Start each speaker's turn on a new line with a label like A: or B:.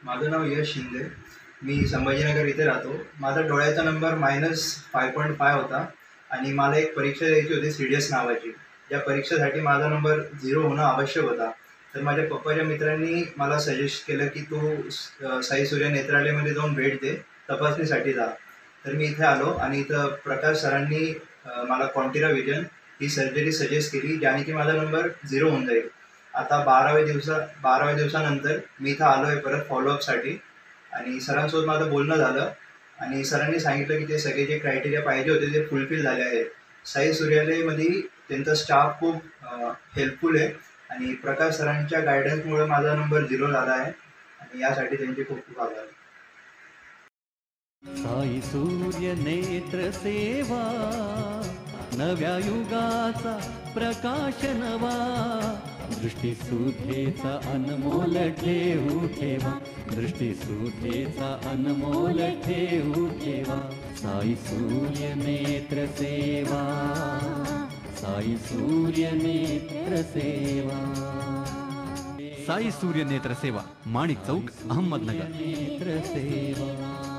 A: माझं नाव यश शिंदे. मी संभाजीनगर इथे राहतो. माझा डोळ्याचा नंबर -5.5 होता आणि मला एक परीक्षा द्यायची होती सी-डी-एस नावाची. या परीक्षेसाठी माझा नंबर 0 होणं आवश्यक होता. तर माझ्या पप्पाच्या मित्रांनी मला सजेस्ट केलं की तू साई सूर्य नेत्रालयमध्ये जाऊन भेट दे, तपासणीसाठी जा. तर मी इथे आलो आणि इथं प्रकाश सरांनी मला कॉन्टिरा व्हिजन ही सर्जरी सजेस्ट केली, ज्याने की माझा नंबर 0 होऊन जाईल. आता 12व्या दिवसानंतर मी इथं आलो आहे परत फॉलोअपसाठी आणि सरांसोबत माझं बोलणं झालं आणि सरांनी सांगितलं की ते सगळे जे क्रायटेरिया पाहिजे होते ते फुलफिल झाले आहेत. साई सूर्यालयमध्ये त्यांचा स्टाफ खूप हेल्पफुल आहे आणि प्रकाश सरांच्या गायडन्समुळे माझा नंबर 0 झाला आहे आणि यासाठी त्यांचे खूप खूप आभार.
B: साई सूर्य नेत्र सेवा, नव्या युगाचा प्रकाश नवा, दृष्टीसुधेचा अनमोल ठेवू ठेवा, दृष्टीसुधेचा अनमोल ठेवू ठेवा. साई सूर्य नेत्र सेवा, साई सूर्य नेत्र सेवा.
C: साई सूर्य नेत्र सेवा, माणिक चौक, अहमदनगर.
B: नेत्र सेवा.